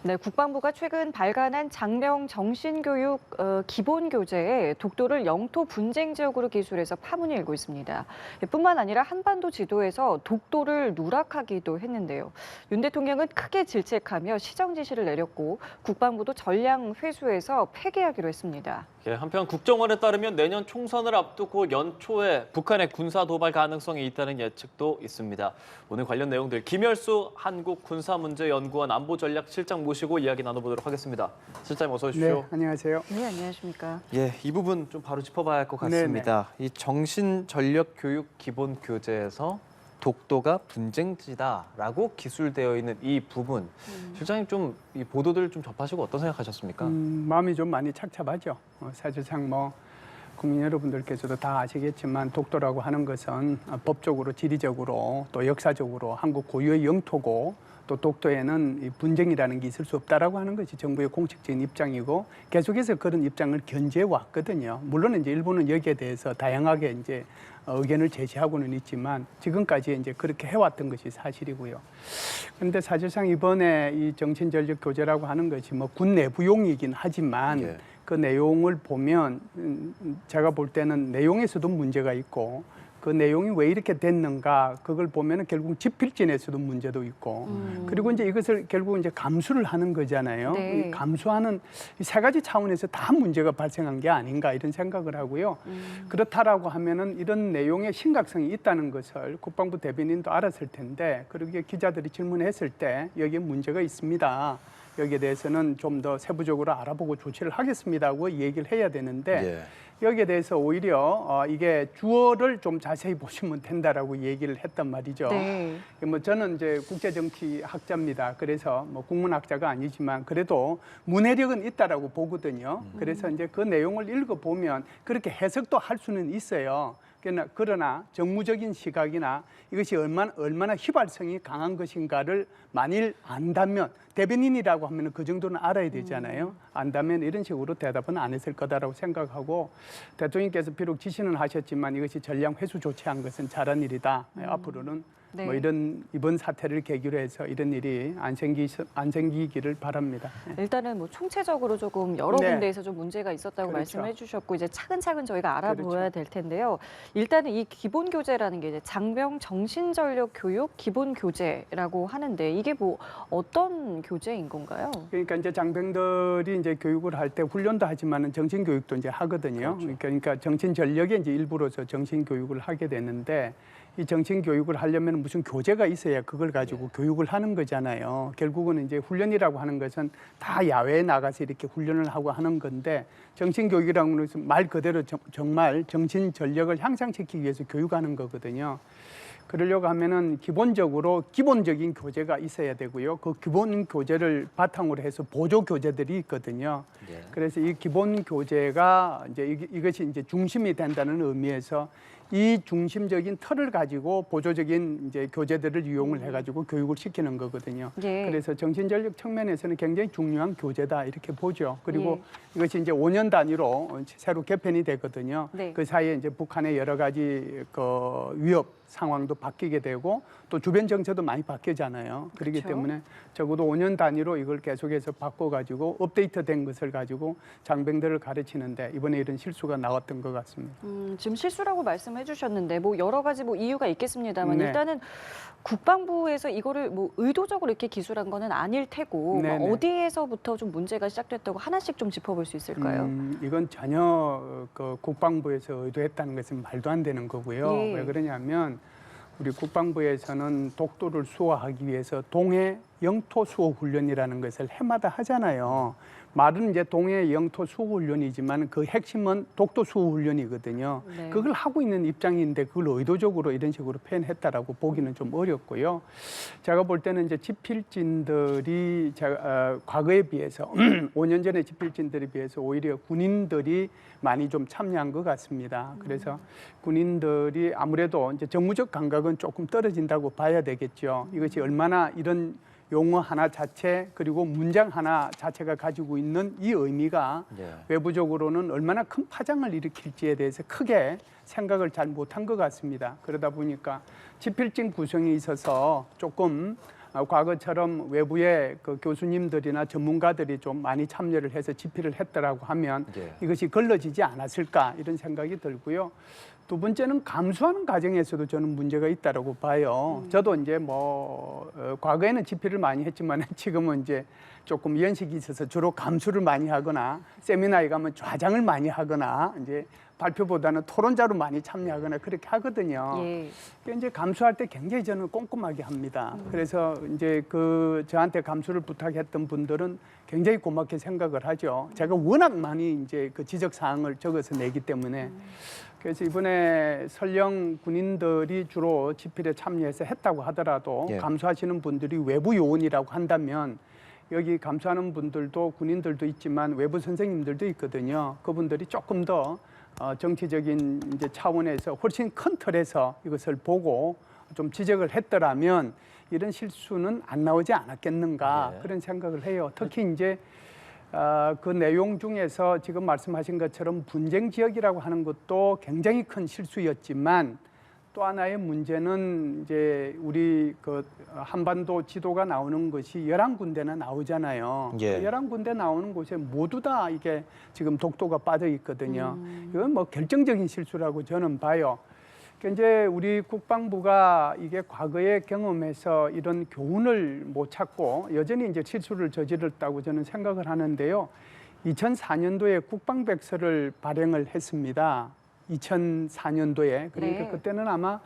네, 국방부가 최근 발간한 장병 정신교육 기본교재에 독도를 영토 분쟁 지역으로 기술해서 파문이 일고 있습니다. 뿐만 아니라 한반도 지도에서 독도를 누락하기도 했는데요. 윤 대통령은 크게 질책하며 시정 지시를 내렸고 국방부도 전량 회수해서 폐기하기로 했습니다. 예, 한편 국정원에 따르면 내년 총선을 앞두고 연초에 북한의 군사 도발 가능성이 있다는 예측도 있습니다. 오늘 관련 내용들 김열수 한국군사문제연구원 안보전략실장 모시고 이야기 나눠보도록 하겠습니다. 실장님 어서 오십시오. 네, 안녕하세요. 네, 안녕하십니까. 예, 이 부분 좀 바로 짚어봐야 할 것 같습니다. 이 정신전력교육 기본교재에서 독도가 분쟁지다라고 기술되어 있는 이 부분, 실장님 좀 이 보도들 좀 접하시고 어떤 생각하셨습니까? 마음이 좀 많이 착잡하죠. 사실상 뭐 국민 여러분들께서도 다 아시겠지만 독도라고 하는 것은 법적으로, 지리적으로, 또 역사적으로 한국 고유의 영토고 또 독도에는 이 분쟁이라는 게 있을 수 없다라고 하는 것이 정부의 공식적인 입장이고 계속해서 그런 입장을 견지해 왔거든요. 물론 이제 일본은 여기에 대해서 다양하게 이제 의견을 제시하고는 있지만 지금까지 이제 그렇게 해왔던 것이 사실이고요. 그런데 사실상 이번에 이 정신전력 교재라고 하는 것이 뭐 군 내부용이긴 하지만 예. 그 내용을 보면 제가 볼 때는 내용에서도 문제가 있고 그 내용이 왜 이렇게 됐는가 그걸 보면은 결국 집필진에서도 문제도 있고 그리고 이제 이것을 결국 이제 감수를 하는 거잖아요. 네. 이 감수하는 이 세 가지 차원에서 다 문제가 발생한 게 아닌가 이런 생각을 하고요. 그렇다라고 하면은 이런 내용의 심각성이 있다는 것을 국방부 대변인도 알았을 텐데 그렇게 기자들이 질문했을 때 여기에 문제가 있습니다. 여기에 대해서는 좀 더 세부적으로 알아보고 조치를 하겠습니다고 얘기를 해야 되는데 예. 여기에 대해서 오히려 이게 주어를 좀 자세히 보시면 된다라고 얘기를 했단 말이죠. 네. 뭐 저는 이제 국제정치학자입니다. 그래서 뭐 국문학자가 아니지만 그래도 문해력은 있다라고 보거든요. 그래서 이제 그 내용을 읽어보면 그렇게 해석도 할 수는 있어요. 그러나 정무적인 시각이나 이것이 얼마나 휘발성이 강한 것인가를 만일 안다면 대변인이라고 하면 그 정도는 알아야 되잖아요. 안다면 이런 식으로 대답은 안 했을 거다라고 생각하고 대통령께서 비록 지시는 하셨지만 이것이 전량 회수 조치한 것은 잘한 일이다. 앞으로는 네. 뭐 이번 사태를 계기로 해서 이런 일이 안 생기기를 바랍니다. 일단은 뭐 총체적으로 조금 여러 네. 군데에서 좀 문제가 있었다고 그렇죠. 말씀해 주셨고 이제 차근차근 저희가 알아보아야 그렇죠. 될 텐데요. 일단은 이 기본 교재라는 게 이제 장병 정신전력 교육 기본 교재라고 하는데 이게 뭐 어떤 교재인 건가요? 그러니까 이제 장병들이 이제 교육을 할 때 훈련도 하지만은 정신 교육도 이제 하거든요. 그렇죠. 그러니까 정신 전력의 이제 일부로서 정신 교육을 하게 되는데 이 정신 교육을 하려면 무슨 교재가 있어야 그걸 가지고 교육을 하는 거잖아요. 결국은 이제 훈련이라고 하는 것은 다 야외에 나가서 이렇게 훈련을 하고 하는 건데 정신 교육이라는 것은 말 그대로 정말 정신 전력을 향상시키기 위해서 교육하는 거거든요. 그러려고 하면은 기본적인 교재가 있어야 되고요. 그 기본 교재를 바탕으로 해서 보조 교재들이 있거든요. 예. 그래서 이 기본 교재가 이제 이것이 이제 중심이 된다는 의미에서 이 중심적인 틀을 가지고 보조적인 이제 교재들을 이용을 해가지고 교육을 시키는 거거든요. 예. 그래서 정신전력 측면에서는 굉장히 중요한 교재다 이렇게 보죠. 그리고 이것이 이제 5년 단위로 새로 개편이 되거든요. 네. 그 사이에 이제 북한의 여러 가지 그 위협 상황도 바뀌게 되고 또 주변 정세도 많이 바뀌잖아요. 그렇기 그렇죠. 때문에 적어도 5년 단위로 이걸 계속해서 바꿔가지고 업데이트된 것을 가지고 장병들을 가르치는데 이번에 이런 실수가 나왔던 것 같습니다. 지금 실수라고 말씀해 주셨는데 뭐 여러 가지 뭐 이유가 있겠습니다만 네. 일단은 국방부에서 이거를 뭐 의도적으로 이렇게 기술한 거는 아닐 테고 뭐 네네. 어디에서부터 좀 문제가 시작됐다고 하나씩 좀 짚어볼 수 있을까요? 이건 전혀 그 국방부에서 의도했다는 것은 말도 안 되는 거고요. 예. 왜 그러냐면 우리 국방부에서는 독도를 수호하기 위해서 동해 영토 수호 훈련이라는 것을 해마다 하잖아요. 말은 이제 동해 영토 수호 훈련이지만 그 핵심은 독도 수호 훈련이거든요. 네. 그걸 하고 있는 입장인데 그걸 의도적으로 이런 식으로 표현했다라고 보기는 좀 어렵고요. 제가 볼 때는 이제 집필진들이 과거에 비해서 5년 전에 집필진들에 비해서 오히려 군인들이 많이 좀 참여한 것 같습니다. 그래서 군인들이 아무래도 이제 정무적 감각은 조금 떨어진다고 봐야 되겠죠. 이것이 얼마나 이런 용어 하나 자체 그리고 문장 하나 자체가 가지고 있는 이 의미가 예. 외부적으로는 얼마나 큰 파장을 일으킬지에 대해서 크게 생각을 잘 못한 것 같습니다. 그러다 보니까 집필진 구성에 있어서 조금 과거처럼 외부의 그 교수님들이나 전문가들이 좀 많이 참여를 해서 집필을 했더라고 하면 예. 이것이 걸러지지 않았을까 이런 생각이 들고요. 두 번째는 감수하는 과정에서도 저는 문제가 있다라고 봐요. 저도 이제 과거에는 집필을 많이 했지만 지금은 이제 조금 연식이 있어서 주로 감수를 많이 하거나 세미나에 가면 좌장을 많이 하거나 이제 발표보다는 토론자로 많이 참여하거나 그렇게 하거든요. 예. 그러니까 이제 감수할 때 굉장히 저는 꼼꼼하게 합니다. 그래서 이제 저한테 감수를 부탁했던 분들은 굉장히 고맙게 생각을 하죠. 제가 워낙 많이 이제 그 지적 사항을 적어서 내기 때문에. 그래서 이번에 설령 군인들이 주로 집필에 참여해서 했다고 하더라도 예. 감수하시는 분들이 외부 요원이라고 한다면 여기 감수하는 분들도 군인들도 있지만 외부 선생님들도 있거든요. 그분들이 조금 더 정치적인 이제 차원에서 훨씬 큰 틀에서 이것을 보고 좀 지적을 했더라면 이런 실수는 안 나오지 않았겠는가 네. 그런 생각을 해요. 특히 이제 그 내용 중에서 지금 말씀하신 것처럼 분쟁 지역이라고 하는 것도 굉장히 큰 실수였지만 또 하나의 문제는 이제 우리 그 한반도 지도가 나오는 것이 11군데나 나오잖아요. 예. 11군데 나오는 곳에 모두 다 이게 지금 독도가 빠져 있거든요. 이건 뭐 결정적인 실수라고 저는 봐요. 그러니까 이제 우리 국방부가 이게 과거의 경험에서 이런 교훈을 못 찾고 여전히 이제 실수를 저질렀다고 저는 생각을 하는데요. 2004년도에 국방백서를 발행을 했습니다. 2004년도에 그러니까 네. 그때는 아마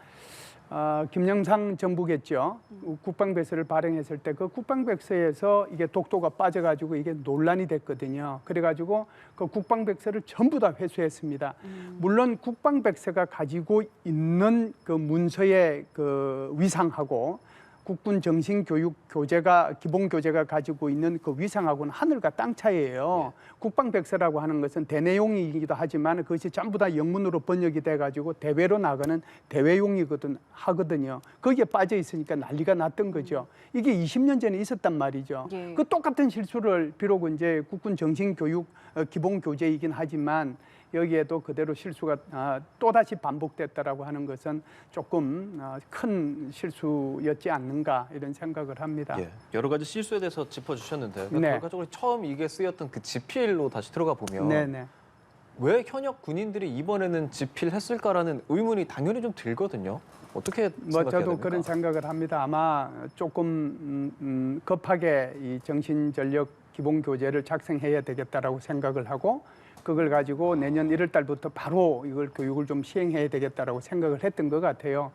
김영삼 정부겠죠. 국방백서를 발행했을 때 그 국방백서에서 이게 독도가 빠져가지고 이게 논란이 됐거든요. 그래가지고 그 국방백서를 전부 다 회수했습니다. 물론 국방백서가 가지고 있는 그 문서의 그 위상하고 국군 정신교육 교재가 기본 교재가 가지고 있는 그 위상하고는 하늘과 땅 차이예요. 국방백서라고 하는 것은 대내용이기도 하지만 그것이 전부 다 영문으로 번역이 돼가지고 대외로 나가는 대외용이거든 하거든요. 거기에 빠져 있으니까 난리가 났던 거죠. 이게 20년 전에 있었단 말이죠. 예. 그 똑같은 실수를 비록 이제 국군 정신교육 기본 교재이긴 하지만 여기에도 그대로 실수가 또다시 반복됐다라고 하는 것은 조금 큰 실수였지 않는가 이런 생각을 합니다. 예. 여러 가지 실수에 대해서 짚어주셨는데 네. 결과적으로 처음 이게 쓰였던 그 지필로 다시 들어가 보면 네네. 왜 현역 군인들이 이번에는 집필했을까라는 의문이 당연히 좀 들거든요. 어떻게 생각해야 저도 됩니까? 그런 생각을 합니다. 아마 조금 급하게 이 정신전력 기본 교재를 작성해야 되겠다라고 생각을 하고 그걸 가지고 내년 1월 달부터 바로 이걸 교육을 좀 시행해야 되겠다라고 생각을 했던 것 같아요.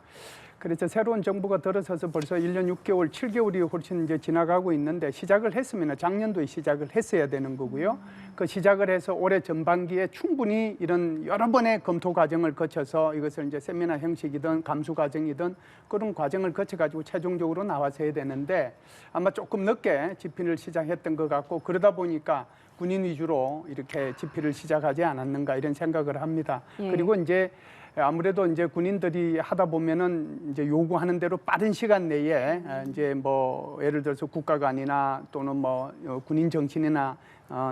그래서 새로운 정부가 들어서서 벌써 1년 6개월, 7개월이 훨씬 이제 지나가고 있는데 시작을 했으면 작년도에 시작을 했어야 되는 거고요. 그 시작을 해서 올해 전반기에 충분히 이런 여러 번의 검토 과정을 거쳐서 이것을 이제 세미나 형식이든 감수 과정이든 그런 과정을 거쳐가지고 최종적으로 나와서야 되는데 아마 조금 늦게 집필을 시작했던 것 같고 그러다 보니까 군인 위주로 이렇게 집필을 시작하지 않았는가 이런 생각을 합니다. 예. 그리고 이제 아무래도 이제 군인들이 하다 보면은 이제 요구하는 대로 빠른 시간 내에 이제 뭐 예를 들어서 국가관이나 또는 뭐 군인 정신이나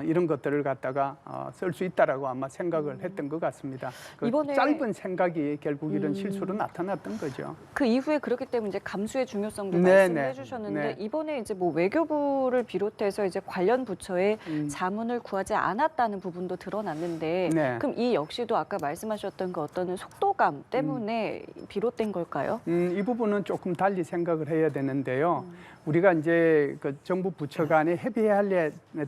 이런 것들을 갖다가 쓸 수 있다라고 아마 생각을 했던 것 같습니다. 그 이번에- 짧은 생각이 결국 이런 실수로 나타났던 거죠. 그 이후에 그렇기 때문에 이제 감수의 중요성도 네, 말씀을 네. 해주셨는데 네. 이번에 이제 뭐 외교부를 비롯해서 이제 관련 부처에 자문을 구하지 않았다는 부분도 드러났는데 네. 그럼 이 역시도 아까 말씀하셨던 그 어떤 속도감 때문에 비롯된 걸까요? 이 부분은 조금 달리 생각을 해야 되는데요. 우리가 이제 그 정부 부처 간에 협의해야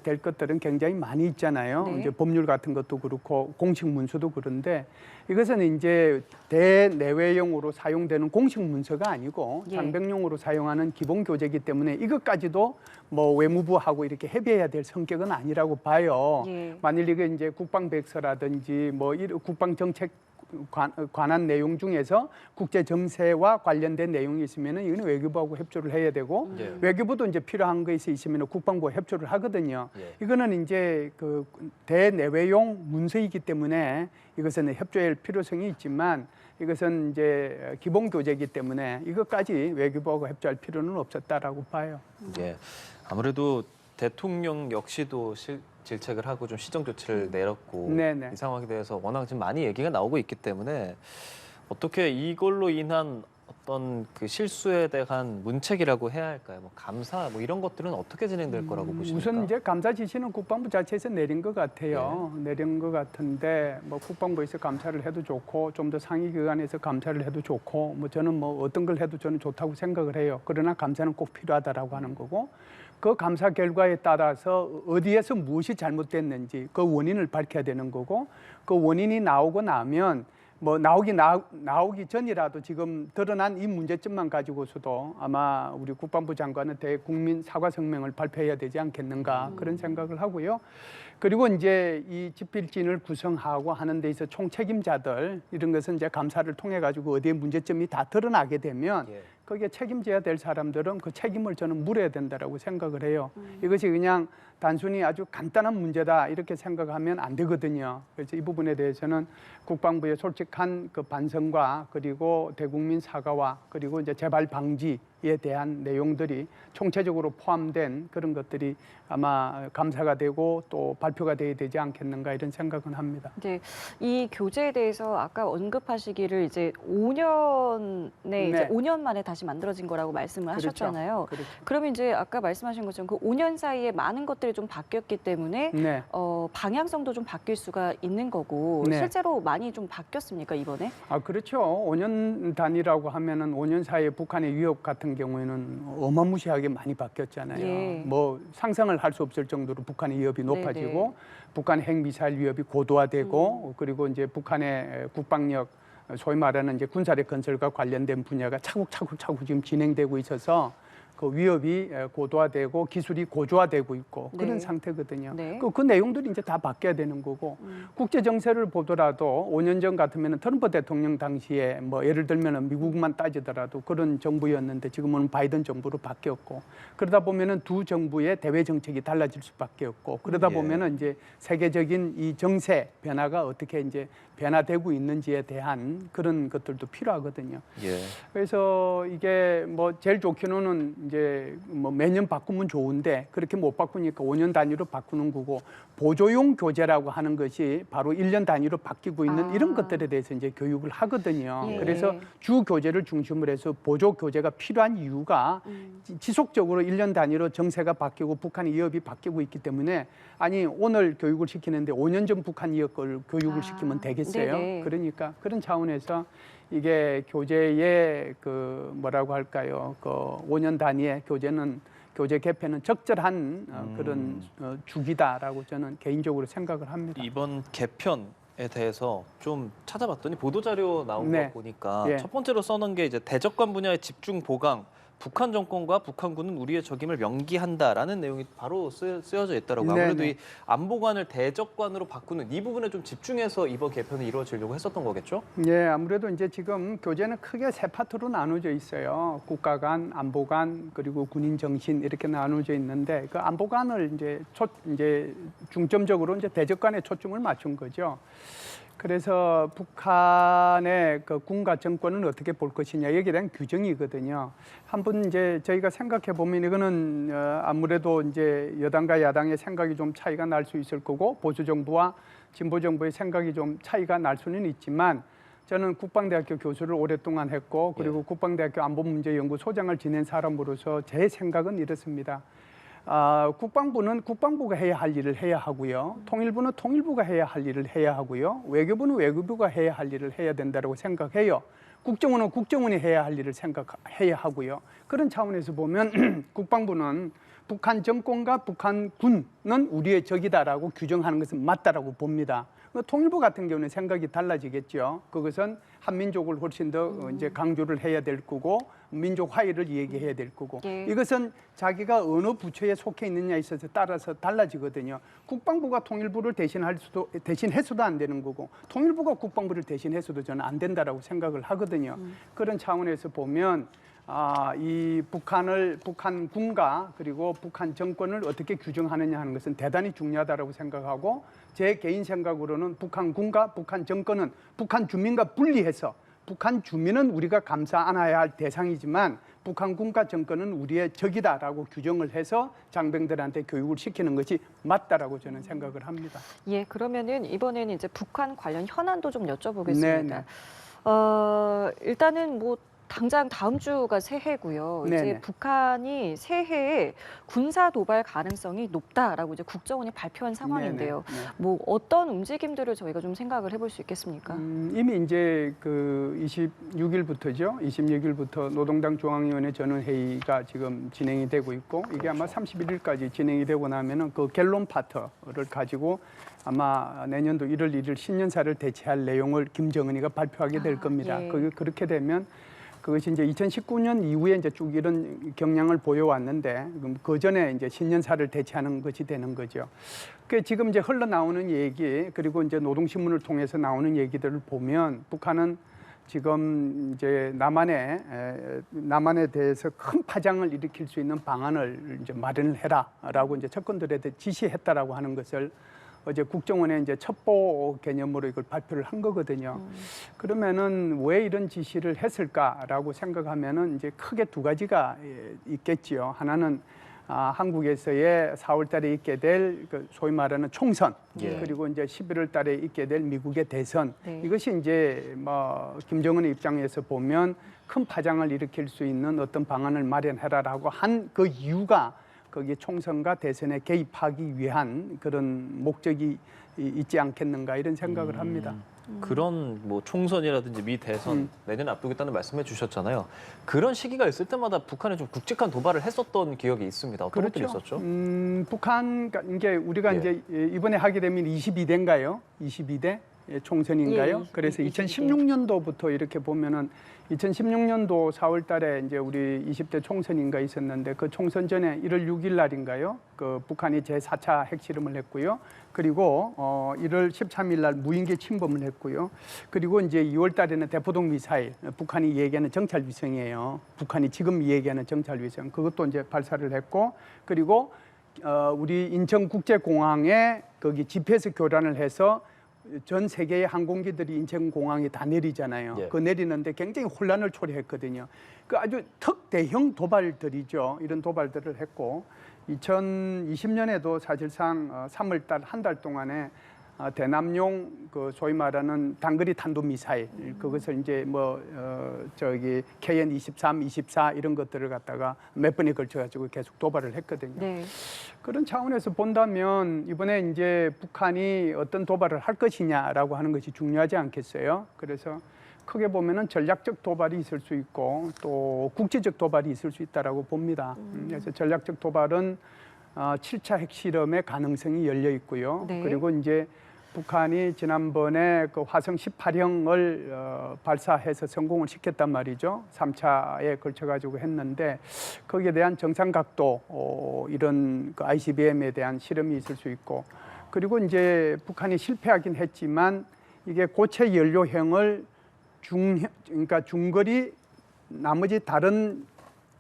될 것들은 굉장히 많이 있잖아요. 네. 이제 법률 같은 것도 그렇고 공식 문서도 그런데 이것은 이제 대내외용으로 사용되는 공식 문서가 아니고 예. 장병용으로 사용하는 기본 교재이기 때문에 이것까지도 뭐 외무부하고 이렇게 협의해야 될 성격은 아니라고 봐요. 예. 만일 이게 이제 국방백서라든지 뭐 국방정책 관한 내용 중에서 국제 정세와 관련된 내용이 있으면은 이거는 외교부하고 협조를 해야 되고 예. 외교부도 이제 필요한 것이 있으면 국방부와 협조를 하거든요. 예. 이거는 이제 그 대내외용 문서이기 때문에 이것은 협조할 필요성이 있지만 이것은 이제 기본 교재이기 때문에 이것까지 외교부하고 협조할 필요는 없었다라고 봐요. 예. 아무래도 대통령 역시도 질책을 하고 좀 시정 조치를 내렸고 네네. 이 상황에 대해서 워낙 지금 많이 얘기가 나오고 있기 때문에 어떻게 이걸로 인한 어떤 그 실수에 대한 문책이라고 해야 할까요? 뭐 감사 뭐 이런 것들은 어떻게 진행될 거라고 보십니까? 우선 이제 감사 지시는 국방부 자체에서 내린 것 같아요. 내린 것 같은데 뭐 국방부에서 감사를 해도 좋고 좀 더 상위 기관에서 감사를 해도 좋고 뭐 저는 뭐 어떤 걸 해도 저는 좋다고 생각을 해요. 그러나 감사는 꼭 필요하다라고 하는 거고 그 감사 결과에 따라서 어디에서 무엇이 잘못됐는지 그 원인을 밝혀야 되는 거고 그 원인이 나오고 나면 뭐 나오기 전이라도 지금 드러난 이 문제점만 가지고서도 아마 우리 국방부 장관은 대국민 사과 성명을 발표해야 되지 않겠는가 그런 생각을 하고요. 그리고 이제 이 집필진을 구성하고 하는 데 있어 총책임자들 이런 것은 이제 감사를 통해 가지고 어디에 문제점이 다 드러나게 되면 거기에 책임져야 될 사람들은 그 책임을 저는 물어야 된다라고 생각을 해요. 이것이 그냥 단순히 아주 간단한 문제다 이렇게 생각하면 안 되거든요. 그래서 이 부분에 대해서는 국방부의 솔직한 그 반성과 그리고 대국민 사과와 그리고 이제 재발 방지에 대한 내용들이 총체적으로 포함된 그런 것들이 아마 감사가 되고 또 발표가 돼야 되지 않겠는가 이런 생각은 합니다. 네, 이 교재에 대해서 아까 언급하시기를 이제 5년에 이제 5년 만에 다시 만들어진 거라고 말씀을 하셨잖아요. 그렇죠. 그러면 이제 아까 말씀하신 것처럼 그 5년 사이에 많은 것들이 좀 바뀌었기 때문에 네. 방향성도 좀 바뀔 수가 있는 거고 네. 실제로 많이 좀 바뀌었습니까 이번에? 그렇죠. 5년 단위라고 하면은 5년 사이에 북한의 위협 같은 경우에는 어마무시하게 많이 바뀌었잖아요. 예. 뭐 상상을 할 수 없을 정도로 북한의 위협이 높아지고 북한 핵미사일 위협이 고도화되고 그리고 이제 북한의 국방력 소위 말하는 이제 군사력 건설과 관련된 분야가 차곡차곡 지금 진행되고 있어서 그 위협이 고도화되고 기술이 고조화되고 있고 그런 네. 상태거든요. 네. 그 내용들이 이제 다 바뀌어야 되는 거고 국제 정세를 보더라도 5년 전 같으면 트럼프 대통령 당시에 뭐 예를 들면 미국만 따지더라도 그런 정부였는데 지금은 바이든 정부로 바뀌었고 그러다 보면은 두 정부의 대외 정책이 달라질 수밖에 없고 그러다 보면은 이제 세계적인 이 정세 변화가 어떻게 이제 변화되고 있는지에 대한 그런 것들도 필요하거든요. 그래서 이게 뭐 제일 좋기는 이제 뭐 매년 바꾸면 좋은데 그렇게 못 바꾸니까 5년 단위로 바꾸는 거고 보조용 교재라고 하는 것이 바로 1년 단위로 바뀌고 있는 이런 것들에 대해서 이제 교육을 하거든요. 예. 그래서 주 교재를 중심으로 해서 보조 교재가 필요한 이유가 지속적으로 1년 단위로 정세가 바뀌고 북한의 위협이 바뀌고 있기 때문에 아니 오늘 교육을 시키는데 5년 전 북한 위협 걸 교육을 시키면 되겠어요. 네네. 그러니까 그런 차원에서 이게 교재의 그 뭐라고 할까요? 그 5년 단위의 교재 개편은 적절한 그런 주기다라고 저는 개인적으로 생각을 합니다. 이번 개편에 대해서 좀 찾아봤더니 보도자료 나온 네. 거 보니까 예. 첫 번째로 써놓은 게 이제 대적관 분야의 집중 보강, 북한 정권과 북한군은 우리의 적임을 명기한다라는 내용이 바로 쓰여져 있더라고요. 아무래도 네네. 이 안보관을 대적관으로 바꾸는 이 부분에 좀 집중해서 이번 개편이 이루어지려고 했었던 거겠죠? 예, 아무래도 이제 지금 교재는 크게 세 파트로 나눠져 있어요. 국가관, 안보관, 그리고 군인 정신 이렇게 나눠져 있는데 그 안보관을 이제 중점적으로 이제 대적관에 초점을 맞춘 거죠. 그래서 북한의 그 군과 정권은 어떻게 볼 것이냐 여기에 대한 규정이거든요. 한번 이제 저희가 생각해 보면 이거는 아무래도 이제 여당과 야당의 생각이 좀 차이가 날 수 있을 거고 보수 정부와 진보 정부의 생각이 좀 차이가 날 수는 있지만 저는 국방대학교 교수를 오랫동안 했고 그리고 국방대학교 안보문제연구소장을 지낸 사람으로서 제 생각은 이렇습니다. 국방부는 국방부가 해야 할 일을 해야 하고요. 통일부는 통일부가 해야 할 일을 해야 하고요. 외교부는 외교부가 해야 할 일을 해야 된다고 생각해요. 국정원은 국정원이 해야 할 일을 생각해야 하고요. 그런 차원에서 보면 국방부는 북한 정권과 북한 군은 우리의 적이다라고 규정하는 것은 맞다라고 봅니다. 통일부 같은 경우는 생각이 달라지겠죠. 그것은 한민족을 훨씬 더 이제 강조를 해야 될 거고 민족 화해를 얘기해야 될 거고 예. 이것은 자기가 어느 부처에 속해 있느냐에 있어서 따라서 달라지거든요. 국방부가 통일부를 대신해서도 안 되는 거고 통일부가 국방부를 대신해서도 저는 안 된다라고 생각을 하거든요. 그런 차원에서 보면 이 북한 군과 그리고 북한 정권을 어떻게 규정하느냐 하는 것은 대단히 중요하다고 생각하고 제 개인 생각으로는 북한 군과 북한 정권은 북한 주민과 분리해서 북한 주민은 우리가 감싸 안아야 할 대상이지만 북한 군과 정권은 우리의 적이다라고 규정을 해서 장병들한테 교육을 시키는 것이 맞다라고 저는 생각을 합니다. 예, 그러면은 이번에는 이제 북한 관련 현안도 좀 여쭤보겠습니다. 네네. 일단은 뭐 당장 다음 주가 새해고요. 이제 네네. 북한이 새해에 군사 도발 가능성이 높다라고 이제 국정원이 발표한 상황인데요. 네네. 네. 뭐 어떤 움직임들을 저희가 좀 생각을 해볼 수 있겠습니까? 이미 이제 그 26일부터죠. 26일부터 노동당 중앙위원회 전원회의가 지금 진행이 되고 있고 이게 아마 31일까지 진행이 되고 나면은 그 갤론 파트를 가지고 아마 내년도 1월 1일 신년사를 대체할 내용을 김정은이가 발표하게 될 겁니다. 예. 그렇게 되면 그것이 이제 2019년 이후에 이제 쭉 이런 경향을 보여왔는데 그 전에 이제 신년사를 대체하는 것이 되는 거죠. 그 지금 이제 흘러나오는 얘기 그리고 이제 노동신문을 통해서 나오는 얘기들을 보면 북한은 지금 이제 남한에 대해서 큰 파장을 일으킬 수 있는 방안을 이제 마련을 해라라고 이제 측근들한테 지시했다라고 하는 것을 어제 국정원에 이제 첩보 개념으로 이걸 발표를 한 거거든요. 그러면은 왜 이런 지시를 했을까라고 생각하면은 이제 크게 두 가지가 있겠지요. 하나는 한국에서의 4월달에 있게 될 그 소위 말하는 총선 예. 그리고 이제 11월달에 있게 될 미국의 대선 네. 이것이 이제 뭐 김정은의 입장에서 보면 큰 파장을 일으킬 수 있는 어떤 방안을 마련해라라고 한 그 이유가 거기에 총선과 대선에 개입하기 위한 그런 목적이 있지 않겠는가 이런 생각을 합니다. 그런 뭐 총선이라든지 미 대선 내년에 앞두겠다는 말씀해 주셨잖아요. 그런 시기가 있을 때마다 북한에 좀 굵직한 도발을 했었던 기억이 있습니다. 어떤 것들이 있었죠? 북한 이게 우리가 예. 이제 이번에 하게 되면 22대인가요? 22대 총선인가요? 예, 그래서 22대. 2016년도부터 이렇게 보면은 2016년도 4월 달에 이제 우리 20대 총선인가 있었는데 그 총선 전에 1월 6일 날인가요? 그 북한이 제4차 핵실험을 했고요. 그리고 1월 13일 날 무인기 침범을 했고요. 그리고 이제 2월 달에는 대포동 미사일, 북한이 얘기하는 정찰 위성이에요. 북한이 지금 얘기하는 정찰 위성. 그것도 이제 발사를 했고 그리고 우리 인천국제공항에 거기 GPS 교란을 해서 전 세계의 항공기들이 인천공항에 다 내리잖아요. 예. 그 내리는데 굉장히 혼란을 초래했거든요. 그 아주 특대형 도발들이죠. 이런 도발들을 했고 2020년에도 사실상 3월달 한 달 동안에 대남용 그 소위 말하는 단거리 탄도 미사일 그것을 이제 저기 KN 23, 24 이런 것들을 갖다가 몇 번에 걸쳐 가지고 계속 도발을 했거든요. 네. 그런 차원에서 본다면 이번에 이제 북한이 어떤 도발을 할 것이냐라고 하는 것이 중요하지 않겠어요? 그래서 크게 보면은 전략적 도발이 있을 수 있고 또 국제적 도발이 있을 수 있다라고 봅니다. 그래서 전략적 도발은 7차 핵실험의 가능성이 열려 있고요. 네. 그리고 이제 북한이 지난번에 그 화성 18형을 발사해서 성공을 시켰단 말이죠. 3차에 걸쳐가지고 했는데 거기에 대한 정상 각도 이런 그 ICBM에 대한 실험이 있을 수 있고 그리고 이제 북한이 실패하긴 했지만 이게 고체 연료형을 그러니까 중거리 나머지 다른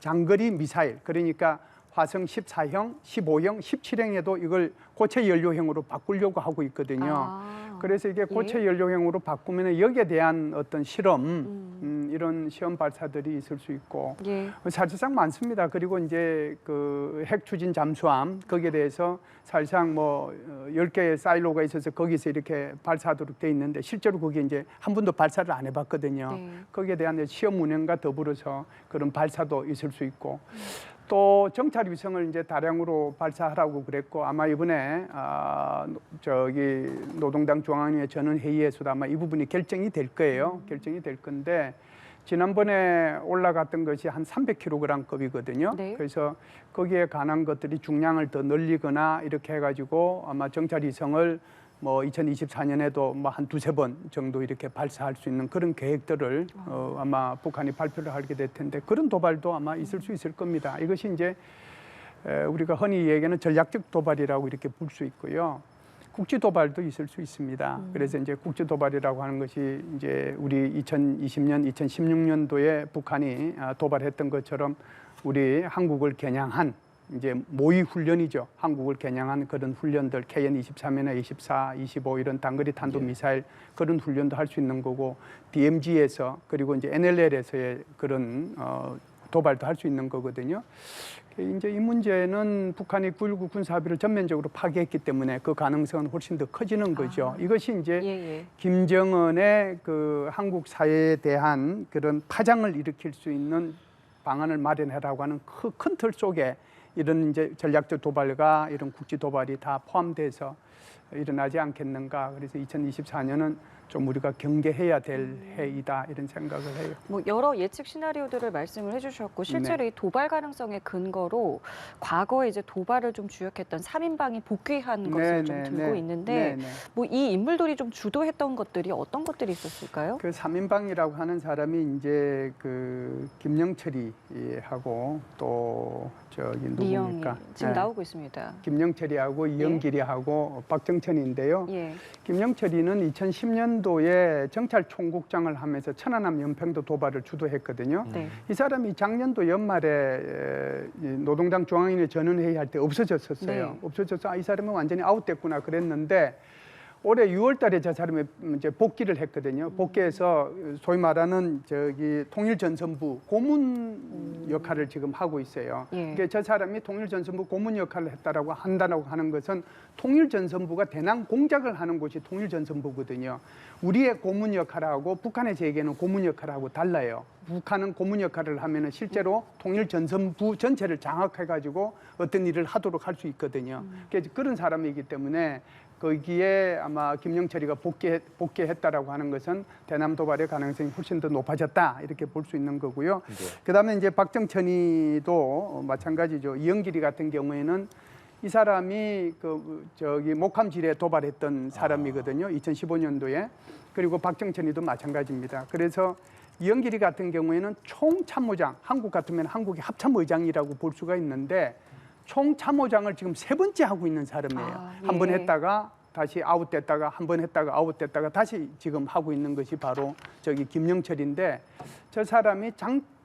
장거리 미사일 그러니까 화성 14형, 15형, 17형에도 이걸 고체 연료형으로 바꾸려고 하고 있거든요. 그래서 이게 고체 연료형으로 바꾸면 여기에 대한 어떤 실험, 이런 시험 발사들이 있을 수 있고 예. 사실상 많습니다. 그리고 이제 그 핵 추진 잠수함 거기에 대해서 사실상 10개의 사일로가 있어서 거기서 이렇게 발사하도록 돼 있는데 실제로 거기에 이제 한 번도 발사를 안 해봤거든요. 네. 거기에 대한 시험 운영과 더불어서 그런 발사도 있을 수 있고. 또 정찰 위성을 이제 다량으로 발사하라고 그랬고 아마 이번에 저기 노동당 중앙위원회 전원회의에서도 아마 이 부분이 결정이 될 거예요. 결정이 될 건데 지난번에 올라갔던 것이 한 300kg급이거든요. 네. 그래서 거기에 관한 것들이 중량을 더 늘리거나 이렇게 해가지고 아마 정찰 위성을 2024년에도 한 두세 번 정도 이렇게 발사할 수 있는 그런 계획들을 아마 북한이 발표를 하게 될 텐데 그런 도발도 아마 있을 수 있을 겁니다. 이것이 이제 우리가 흔히 얘기하는 전략적 도발이라고 이렇게 볼 수 있고요. 국지 도발도 있을 수 있습니다. 그래서 이제 국지 도발이라고 하는 것이 이제 우리 2020년, 2016년도에 북한이 도발했던 것처럼 우리 한국을 겨냥한 이제 모의 훈련이죠. 한국을 겨냥한 그런 훈련들 KN 23이나 24, 25 이런 단거리 탄도 미사일 그런 훈련도 할 수 있는 거고 DMZ에서 그리고 이제 NLL에서의 그런 도발도 할 수 있는 거거든요. 이제 이 문제는 북한이 9.19 군사합의를 전면적으로 파기했기 때문에 그 가능성은 훨씬 더 커지는 거죠. 이것이 이제 예. 김정은의 그 한국 사회에 대한 그런 파장을 일으킬 수 있는 방안을 마련하라고 하는 큰 틀 속에 이런 이제 전략적 도발과 이런 국지 도발이 다 포함돼서 일어나지 않겠는가. 그래서 2024년은 좀 우리가 경계해야 될 해이다 이런 생각을 해요. 뭐 여러 예측 시나리오들을 말씀을 해주셨고 실제로 이 도발 가능성의 근거로 과거에 이제 도발을 좀 주역했던 3인방이 복귀한 것을 좀 들고 있는데 뭐 이 인물들이 좀 주도했던 것들이 어떤 것들이 있었을까요? 그 3인방이라고 하는 사람이 이제 그 김영철이하고 또 저기 누굽니까? 지금 나오고 있습니다. 김영철이하고 이영길이하고 박정천인데요. 예. 김영철이는 2010년도에 정찰총국장을 하면서 천안함 연평도 도발을 주도했거든요. 네. 이 사람이 작년도 연말에 노동당 중앙위원회 전원회의 할 때 없어졌었어요. 네. 없어져서 이 사람은 완전히 아웃됐구나 그랬는데 올해 6월 달에 저 사람이 이제 복귀를 했거든요. 복귀해서 소위 말하는 저기 통일전선부 고문 역할을 지금 하고 있어요. 예. 그러니까 저 사람이 통일전선부 고문 역할을 했다라고 한다고 하는 것은 통일전선부가 대남 공작을 하는 곳이 통일전선부거든요. 우리의 고문 역할하고 북한의 제게는 고문 역할하고 달라요. 북한은 고문 역할을 하면은 실제로 통일전선부 전체를 장악해가지고 어떤 일을 하도록 할 수 있거든요. 그래서 그런 사람이기 때문에 거기에 아마 김영철이가 복귀했다라고 하는 것은 대남 도발의 가능성이 훨씬 더 높아졌다 이렇게 볼 수 있는 거고요. 네. 그다음에 이제 박정천이도 마찬가지죠. 이영길이 같은 경우에는 이 사람이 그 저기 목함질에 도발했던 사람이거든요. 2015년도에. 그리고 박정천이도 마찬가지입니다. 그래서 이영길이 같은 경우에는 총참모장, 한국 같으면 한국의 합참의장이라고 볼 수가 있는데 총참모장을 지금 3번째 하고 있는 사람이에요. 예. 한 번 했다가 다시 아웃됐다가 한 번 했다가 아웃됐다가 다시 지금 하고 있는 것이 바로 저기 김영철인데 저 사람이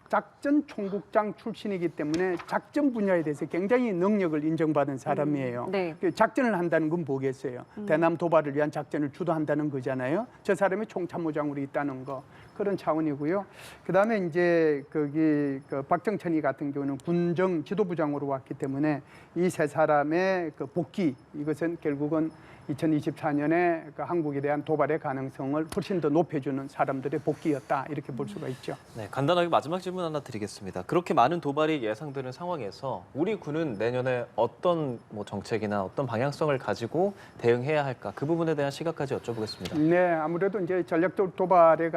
작전 총국장 출신이기 때문에 작전 분야에 대해서 굉장히 능력을 인정받은 사람이에요. 네. 작전을 한다는 건 뭐겠어요? 대남 도발을 위한 작전을 주도한다는 거잖아요. 저 사람이 총참모장으로 있다는 거 그런 차원이고요. 그다음에 이제 거기 그 박정천이 같은 경우는 군정 지도부장으로 왔기 때문에 이 세 사람의 그 복귀 이것은 결국은 2024년에 그 한국에 대한 도발의 가능성을 훨씬 더 높여주는 사람들의 복귀였다 이렇게 볼 수가 있죠. 네, 간단하게 마지막 질문 하나 드리겠습니다. 그렇게 많은 도발이 예상되는 상황에서 우리 군은 내년에 어떤 뭐 정책이나 어떤 방향성을 가지고 대응해야 할까? 그 부분에 대한 시각까지 여쭤보겠습니다. 네, 아무래도 이제 전략적 도발의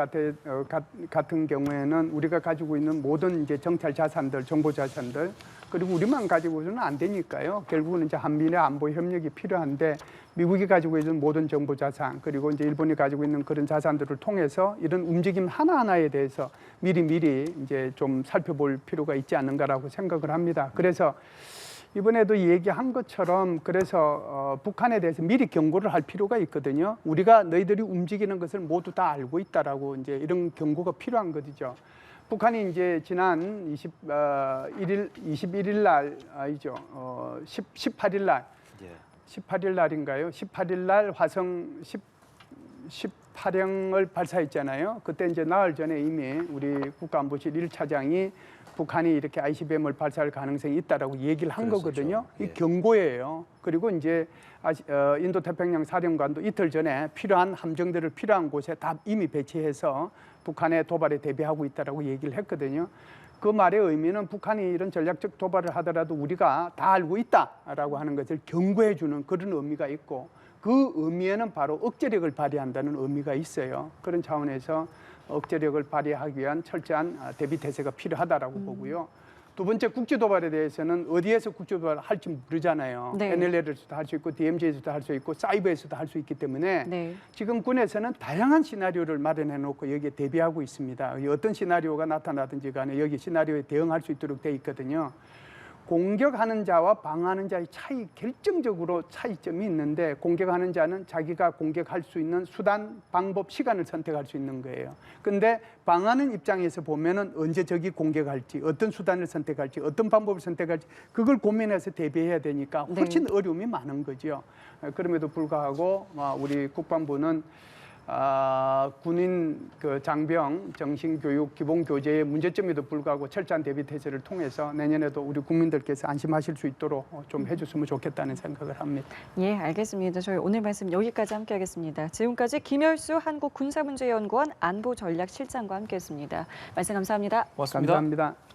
같은 경우에는 우리가 가지고 있는 모든 이제 정찰 자산들, 정보 자산들 그리고 우리만 가지고서는 안 되니까요. 결국은 이제 한미의 안보 협력이 필요한데 미국이 가지고 있는 모든 정보 자산 그리고 이제 일본이 가지고 있는 그런 자산들을 통해서 이런 움직임 하나하나에 대해서 미리 이제 좀 살펴볼 필요가 있지 않는가라고 생각을 합니다. 그래서 이번에도 얘기한 것처럼 그래서 북한에 대해서 미리 경고를 할 필요가 있거든요. 우리가 너희들이 움직이는 것을 모두 다 알고 있다라고 이제 이런 경고가 필요한 거죠. 북한이 이제 지난 21일 날 아니죠. 18일 날 18일 날인가요? 18일 날 화성 18형을 발사했잖아요. 그때 이제 나흘 전에 이미 우리 국가안보실 1차장이 북한이 이렇게 ICBM을 발사할 가능성이 있다라고 얘기를 한 거거든요. 예. 이 경고예요. 그리고 이제 인도 태평양 사령관도 이틀 전에 필요한 함정들을 필요한 곳에 다 이미 배치해서 북한의 도발에 대비하고 있다라고 얘기를 했거든요. 그 말의 의미는 북한이 이런 전략적 도발을 하더라도 우리가 다 알고 있다라고 하는 것을 경고해 주는 그런 의미가 있고 그 의미에는 바로 억제력을 발휘한다는 의미가 있어요. 그런 차원에서 억제력을 발휘하기 위한 철저한 대비 태세가 필요하다라고 보고요. 두 번째 국제도발에 대해서는 어디에서 국제도발을 할지 모르잖아요. 네. NLL에서도 할 수 있고 DMZ에서도 할 수 있고 사이버에서도 할 수 있기 때문에 네. 지금 군에서는 다양한 시나리오를 마련해 놓고 여기에 대비하고 있습니다. 어떤 시나리오가 나타나든지 간에 여기 시나리오에 대응할 수 있도록 돼 있거든요. 공격하는 자와 방어하는 자의 결정적으로 차이점이 있는데 공격하는 자는 자기가 공격할 수 있는 수단, 방법, 시간을 선택할 수 있는 거예요. 근데 방어하는 입장에서 보면은 언제 적이 공격할지, 어떤 수단을 선택할지, 어떤 방법을 선택할지 그걸 고민해서 대비해야 되니까 훨씬 어려움이 많은 거죠. 그럼에도 불구하고 우리 국방부는 군인 그 장병 정신교육 기본 교재의 문제점에도 불구하고 철저한 대비 태세를 통해서 내년에도 우리 국민들께서 안심하실 수 있도록 좀 해줬으면 좋겠다는 생각을 합니다. 예, 알겠습니다. 저희 오늘 말씀 여기까지 함께하겠습니다. 지금까지 김열수 한국군사문제연구원 안보전략실장과 함께했습니다. 말씀 감사합니다. 고맙습니다. 감사합니다.